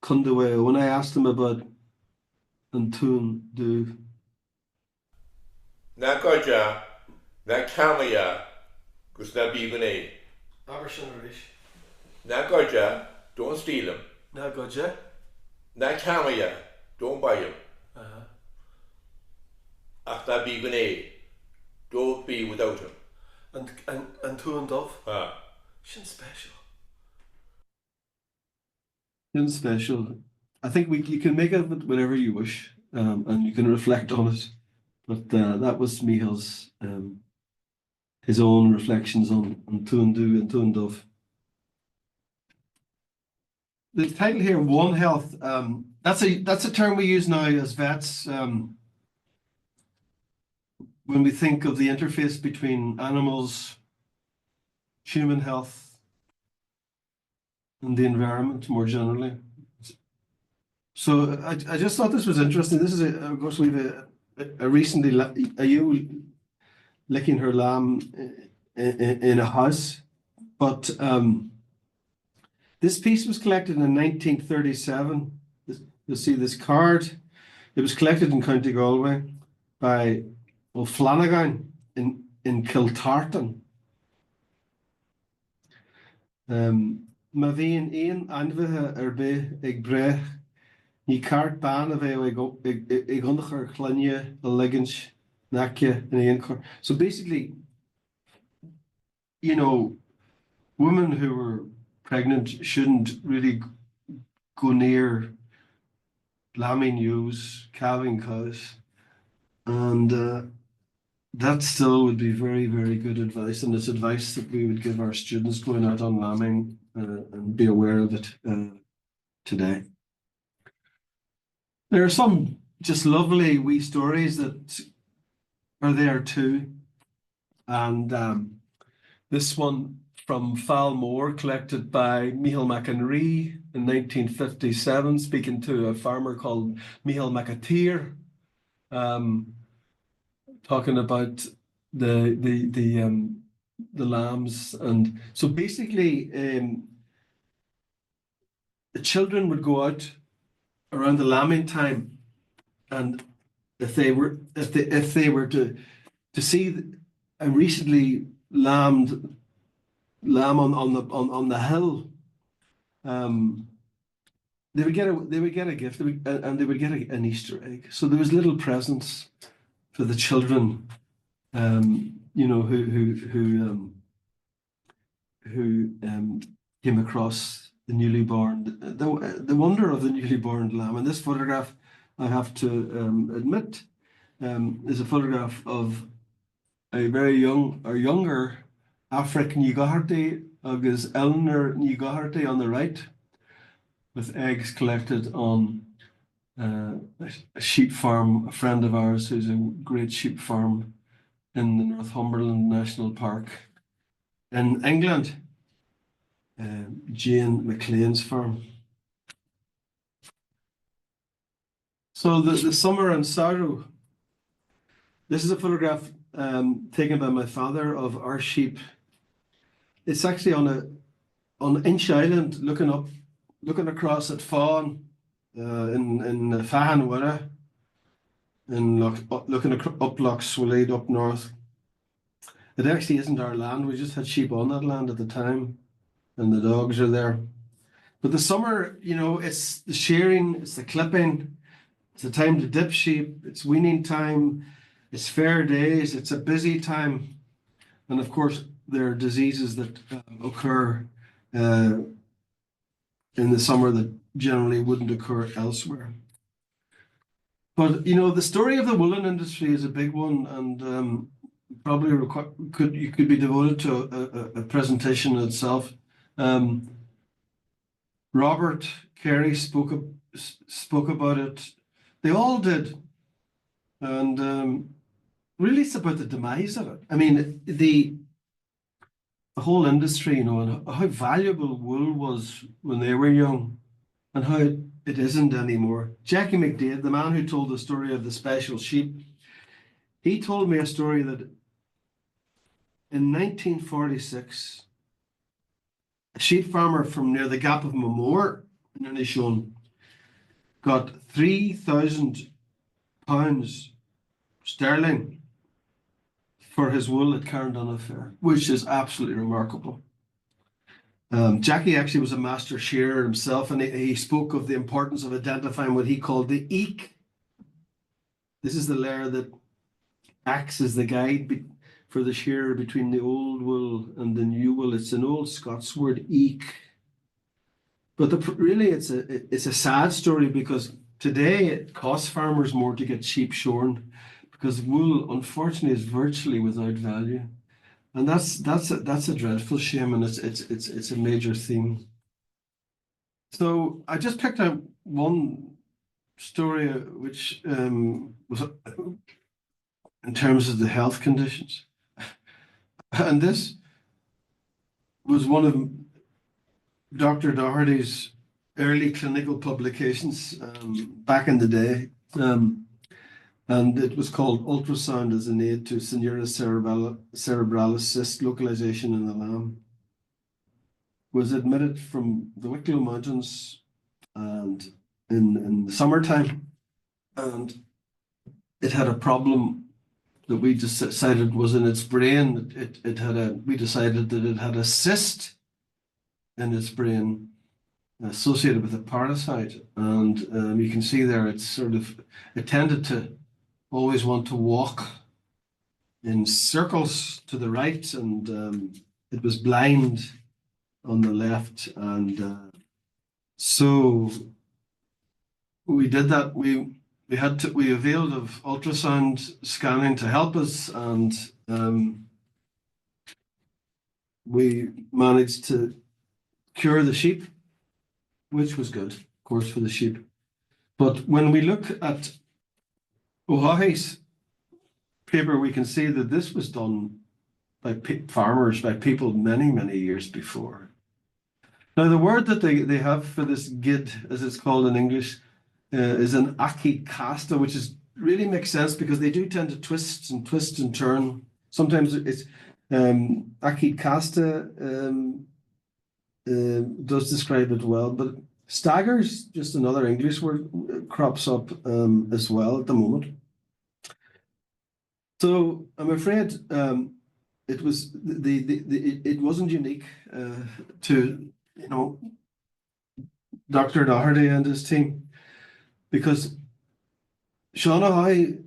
[SPEAKER 2] Cundaway, when I asked him about Antún Du.
[SPEAKER 6] Na goja, na camia, gus na bigane.
[SPEAKER 2] Abershonerish.
[SPEAKER 6] Na goja, don't steal him.
[SPEAKER 2] Na goja.
[SPEAKER 6] Na camia, don't buy him. Ach na bigane, don't be without him.
[SPEAKER 2] And Tuan Dove?
[SPEAKER 6] Ah.
[SPEAKER 2] Shin special. Shin special. I think you can make of it whatever you wish. and you can reflect on it. But that was Michael's his own reflections on Tuandu and Tuandov. The title here, One Health, that's a term we use now as vets when we think of the interface between animals, human health, and the environment more generally. So I just thought this was interesting. This is of course we've a recently a ewe licking her lamb in a house, but this piece was collected in 1937. You'll see this card. It was collected in County Galway by O'Flanagan in Kiltartan. Ma bhíonn aon anmhithe ar bith ag breth ní cart ban a bheith ag ionchar Chlóigh a ligans nacia in aon cart. So basically, you know, women who were pregnant shouldn't really go near lambing ewes, calving cows, and that still would be very, very good advice, and it's advice that we would give our students going out on lambing and be aware of it today. There are some just lovely wee stories that are there too, and this one from Falmore, collected by Michael McInerney in 1957, speaking to a farmer called Michael McAteer, talking about the lambs. And so basically the children would go out around the lambing time, and if they were to see a recently lambed lamb on the hill, they would get a gift, and they would get an Easter egg. So there was little presents for the children, you know, who came across the newly born, the wonder of the newly born lamb. And this photograph, I have to admit, is a photograph of a very young or younger Afric Doherty, agus Eleanor Doherty on the right, with eggs collected on a sheep farm. A friend of ours who's a great sheep farm in the Northumberland National Park in England, Jane McLean's farm. So the summer and sorrow. This is a photograph taken by my father of our sheep. It's actually on Inch Island, looking across at Fawn in Fahanwara, and looking up Loch Swilade up north. It actually isn't our land. We just had sheep on that land at the time, and the dogs are there. But the summer, you know, it's the shearing, it's the clipping, it's the time to dip sheep, it's weaning time, it's fair days, it's a busy time, and of course there are diseases that occur in the summer that generally wouldn't occur elsewhere. But you know, the story of the woolen industry is a big one, and probably could be devoted to a presentation itself. Robert Carey spoke about it. They all did, and really it's about the demise of it. I mean, the whole industry, you know, and how valuable wool was when they were young, and how it isn't anymore. Jackie McDade, the man who told the story of the special sheep, he told me a story that in 1946, a sheep farmer from near the Gap of Mamore in Inishowen got £3,000 sterling for his wool at Carndonagh Fair, which is absolutely remarkable. Jackie actually was a master shearer himself, and he spoke of the importance of identifying what he called the eek. This is the layer that acts as the guide for the shearer between the old wool and the new wool. It's an old Scots word, eek. But really, it's a sad story, because today it costs farmers more to get sheep shorn because wool, unfortunately, is virtually without value. And that's a dreadful shame, and it's a major theme. So I just picked out one story which was in terms of the health conditions, and this was one of Dr. Doherty's early clinical publications back in the day, and it was called Ultrasound as an Aid to Seniscus Cerebralis Cyst Localization in the Lamb. Was admitted from the Wicklow Mountains and in the summertime, and it had a problem that we decided was in its brain. We decided that it had a cyst in its brain associated with a parasite, and you can see there it tended to always want to walk in circles to the right, and it was blind on the left, and so we did that. We availed of ultrasound scanning to help us, and we managed to cure the sheep, which was good, of course, for the sheep. But when we look at O'Hahy's paper, we can see that this was done by farmers, by people many years before. Now, the word that they have for this gid, as it's called in English, is an akikasta, which really makes sense because they do tend to twist and turn. Sometimes it's akikasta does describe it well, but staggers, just another English word, crops up as well at the moment. So I'm afraid it wasn't unique to Dr. Doherty and his team, because Sean O'Hay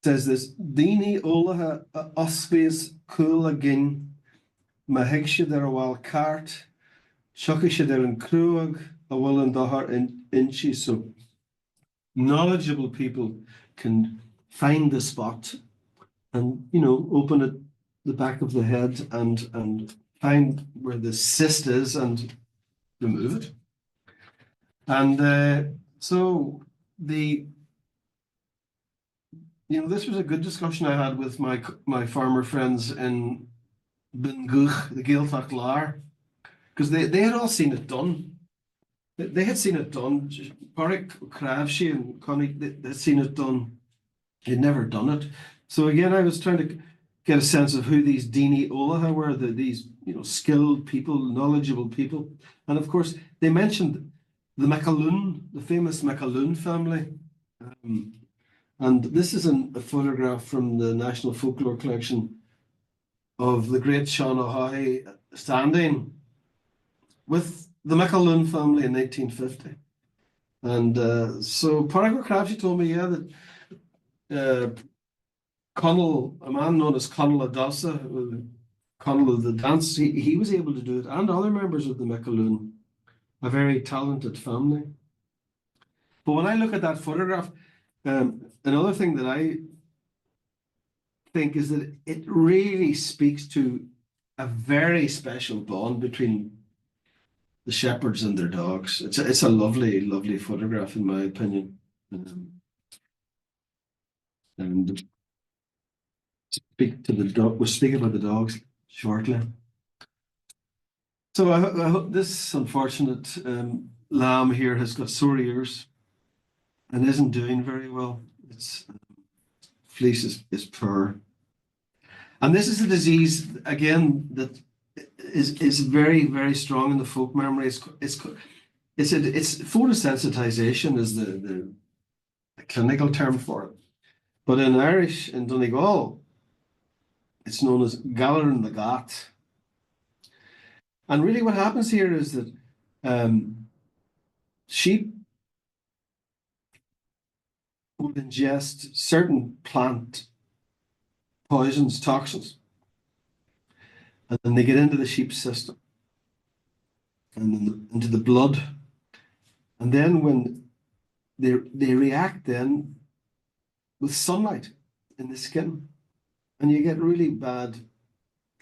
[SPEAKER 2] says this: Dini olaha osbis Chlóigh gin mahigshid er wal cart chuckishid er in Chlóigh a will and Dohar in inchi. So knowledgeable people can find the spot and open it the back of the head and find where the cyst is and remove it. And so this was a good discussion I had with my farmer friends in Bungúch, the Gaeltacht Lair, because they had all seen it done. They had seen it done. Pádraig Cravshi and Connie, they had seen it done. They'd never done it. So again, I was trying to get a sense of who these Dini Olaha were, these skilled people, knowledgeable people. And of course, they mentioned the McAloon, the famous McAloon family. And this is a photograph from the National Folklore Collection of the great Sean O'Hay standing with the McAloon family in 1850. And so Pádraig Cravshi told me, that Connell, a man known as Connell Adasa, Connell of the dance, he was able to do it, and other members of the McAloon, a very talented family. But when I look at that photograph, another thing that I think is that it really speaks to a very special bond between the shepherds and their dogs. It's a lovely photograph, in my opinion. And speak to the dog. We'll speak about the dogs shortly. So I hope this unfortunate lamb here has got sore ears and isn't doing very well. Its fleece is poor, and this is a disease again that is very strong in the folk memory. It's photosensitization is the clinical term for it. But in Irish, in Donegal, it's known as Galar the Gat. And really what happens here is that sheep will ingest certain plant poisons, toxins, and then they get into the sheep system and into the blood. And then when they react then with sunlight in the skin, and you get really bad,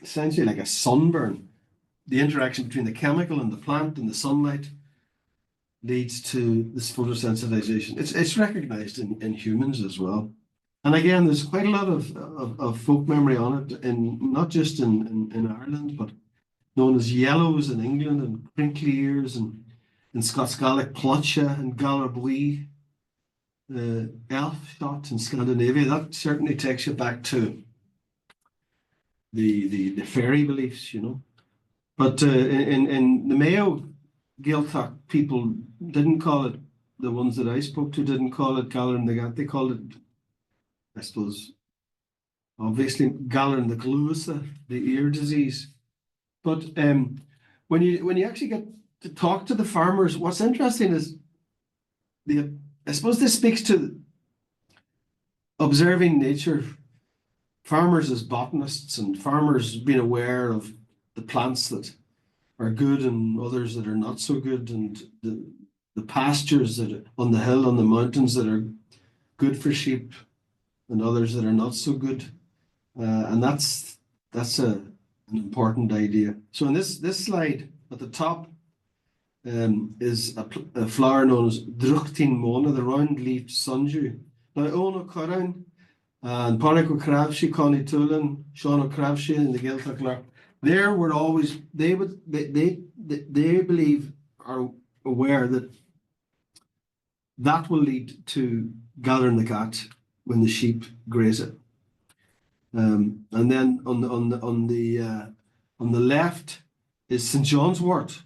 [SPEAKER 2] essentially like a sunburn. The interaction between the chemical and the plant and the sunlight leads to this photosensitization. It's recognized in humans as well. And again, there's quite a lot of folk memory on it, not just in Ireland, but known as yellows in England and crinkly ears, and in Scots Gaelic, plotcha and galarbui, elf shot in Scandinavia. That certainly takes you back to the fairy beliefs, you know. But in the Mayo Gaeltacht, people didn't call it, the ones that I spoke to didn't call it Galar na Gat. They called it, I suppose, obviously Galar na Gluasa, the ear disease. But when you actually get to talk to the farmers, what's interesting is I suppose this speaks to observing nature, farmers as botanists, and farmers being aware of the plants that are good and others that are not so good, and the pastures that are on the hill, on the mountains, that are good for sheep, and others that are not so good. And that's an important idea. So in this slide at the top is a flower known as Druchtin Mona, the round-leaved sundew. Now, Ona Coran and Pádraig Cravshi, Connie Tulin, Sean Cravshi in the Gaeltacht, there were always, they believe, are aware that will lead to gathering the cat when the sheep graze it. And then on the left is St. John's wort,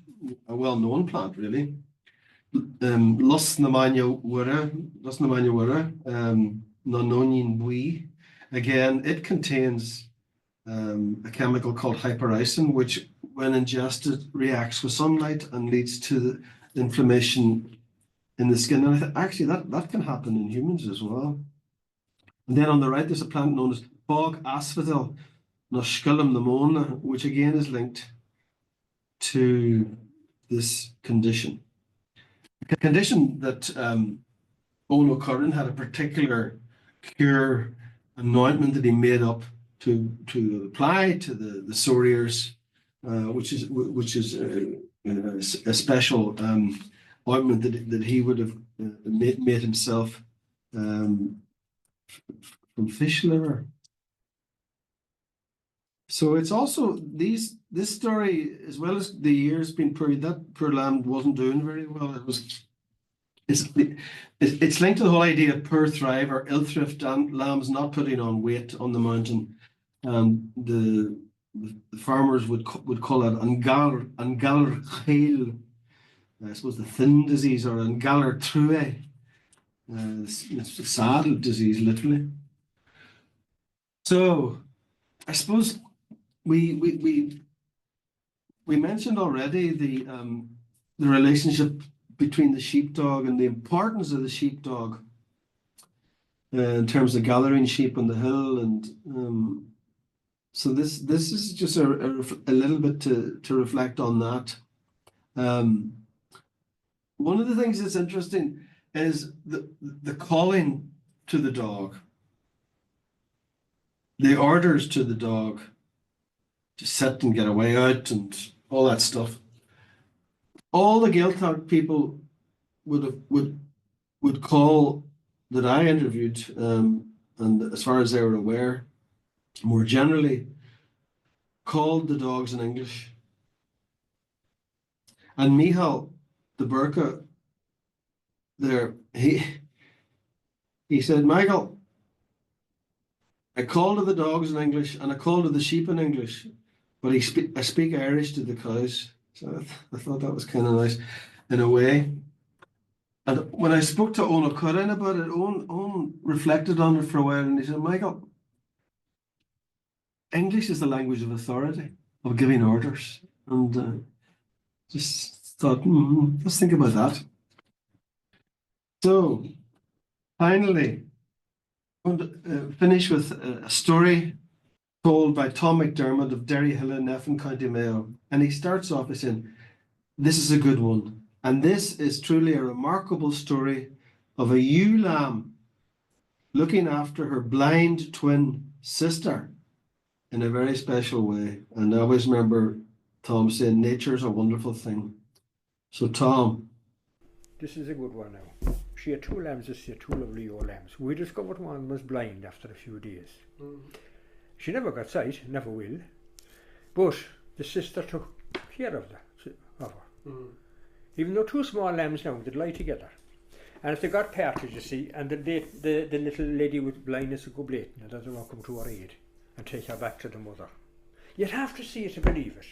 [SPEAKER 2] a well-known plant, really. Los na Maine Wura, Nononian Bui. Again, it contains a chemical called hypericin, which, when ingested, reacts with sunlight and leads to the inflammation in the skin. And actually, that can happen in humans as well. And then on the right, there's a plant known as bog asphodel, Noshkulum lemona, which again is linked to this condition. A condition that Ono Curran had a particular cure anointment that he made up to apply to the sore ears, which is a special ointment that he would have made himself from fish liver. So it's also this story, as well as the years being poor, that poor lamb wasn't doing very well. It's linked to the whole idea of poor thrive or ill thrift lambs not putting on weight on the mountain. The farmers would call it angalar chail, I suppose the thin disease, or angalar true. It's a sad disease, literally. So I suppose we mentioned already the relationship between the sheepdog and the importance of the sheepdog in terms of gathering sheep on the hill, and so this is just a little bit to reflect on that. One of the things that's interesting is the calling to the dog, the orders to the dog to sit and get away out and all that stuff. All the Gaeltacht people would call, that I interviewed, and as far as they were aware, more generally, called the dogs in English. And Michal, the Burka, there, he said, Michael, I call to the dogs in English and I call to the sheep in English, but I speak Irish to the cows. So I thought that was kind of nice in a way. And when I spoke to Ona Curran about it, Owen reflected on it for a while, and he said, Michael, English is the language of authority, of giving orders. And just thought, let's think about that. So finally, I'm going to finish with a story told by Tom McDermott of Derryhill in Neffen, County Mayo. And he starts off by saying, this is a good one. And this is truly a remarkable story of a ewe lamb looking after her blind twin sister in a very special way. And I always remember Tom saying, nature's a wonderful thing. So Tom.
[SPEAKER 7] This is a good one now. She had 2 lambs this year, 2 lovely old lambs. We discovered one was blind after a few days. She never got sight, never will. But the sister took care of her. Even though 2 small lambs now, they'd lie together. And if they got partridge, you see, and the little lady with blindness would go blatant, and doesn't want to come to her aid and take her back to the mother. You'd have to see it to believe it.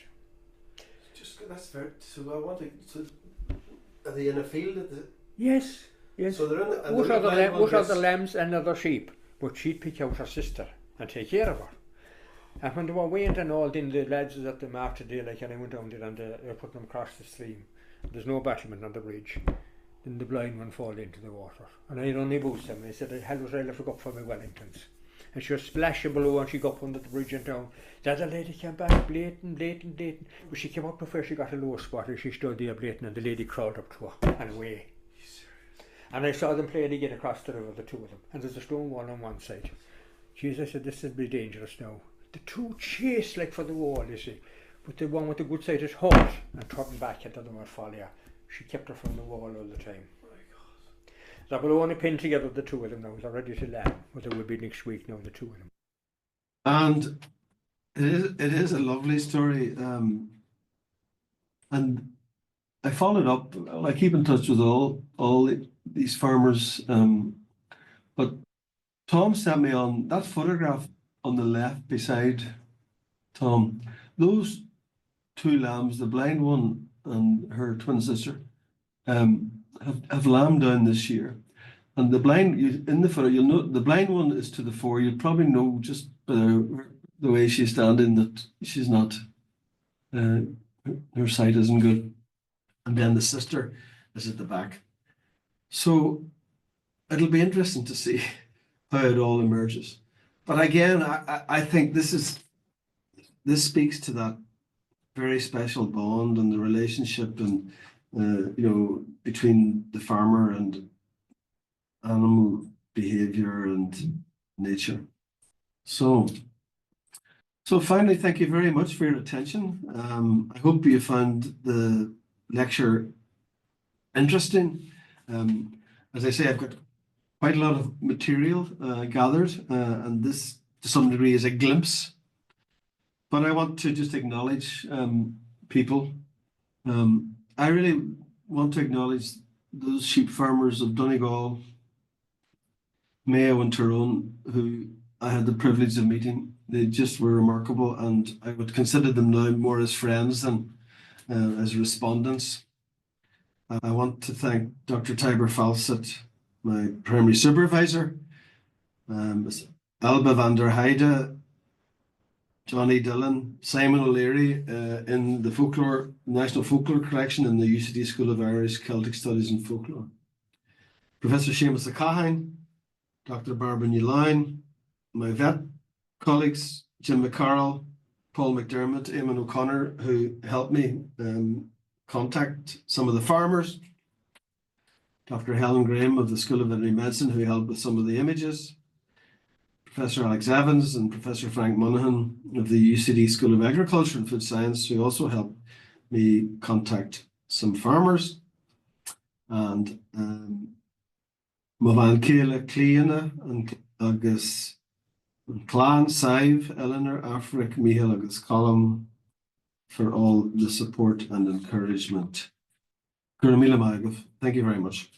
[SPEAKER 2] That's fair. So I want to. So are they in a field at the?
[SPEAKER 7] Yes.
[SPEAKER 2] So they're in the.
[SPEAKER 7] What are the lambs and other sheep? But she'd pick out her sister and take care of her. And when they were weighing and all, then the lads was at the mark today, like, and I went down there and they were putting them across the stream. There's no battlement on the bridge. Then the blind one fall into the water. And I only boosted them. I said, hell was I left to go up for my Wellingtons. And she was splashing below and she got up under the bridge and down. The other lady came back, blatant. But she came up before she got a low spot and she stood there blatant and the lady crawled up to her and away. And I saw them playing again across the river, the 2 of them. And there's a stone wall on one side. Jesus, I said, this will be dangerous now. The 2 chased like for the wall, you see. But the one with the good side is halt and turned back and the other one fall here. She kept her from the wall all the time. So we'll only pin together the 2 of them now. They're ready to land. But they will be next week now, the 2 of them.
[SPEAKER 2] And it is a lovely story. And I followed up. I keep in touch with all these farmers. But Tom sent me on that photograph on the left beside Tom. Those 2 lambs, the blind one and her twin sister, have lambed down this year. And the blind, in the photo, you'll know the blind one is to the fore. You'll probably know just by the way she's standing that she's not, her sight isn't good. And then the sister is at the back. So it'll be interesting to see how it all emerges. But again, I think this speaks to that very special bond and the relationship and between the farmer and animal behavior and nature. So finally, thank you very much for your attention. I hope you found the lecture interesting. As I say, I've got quite a lot of material gathered, and this to some degree is a glimpse. But I want to just acknowledge people. I really want to acknowledge those sheep farmers of Donegal, Mayo and Tyrone, who I had the privilege of meeting. They just were remarkable, and I would consider them now more as friends than as respondents. I want to thank Dr. Tiber Falsett, my primary supervisor, Alba van der Heide, Johnny Dillon, Simon O'Leary in the National Folklore Collection in the UCD School of Irish, Celtic Studies and Folklore. Professor Seamus O'Cahain, Dr. Barbara Newline, my vet colleagues, Jim McCarroll, Paul McDermott, Eamon O'Connor, who helped me contact some of the farmers, Dr. Helen Graham of the School of Veterinary Medicine, who helped with some of the images, Professor Alex Evans and Professor Frank Monaghan of the UCD School of Agriculture and Food Science, who also helped me contact some farmers, and Movan Céile Clíana and agus Clan, Saive, Eleanor, Afric, Michael agus Colum for all the support and encouragement. Thank you very much.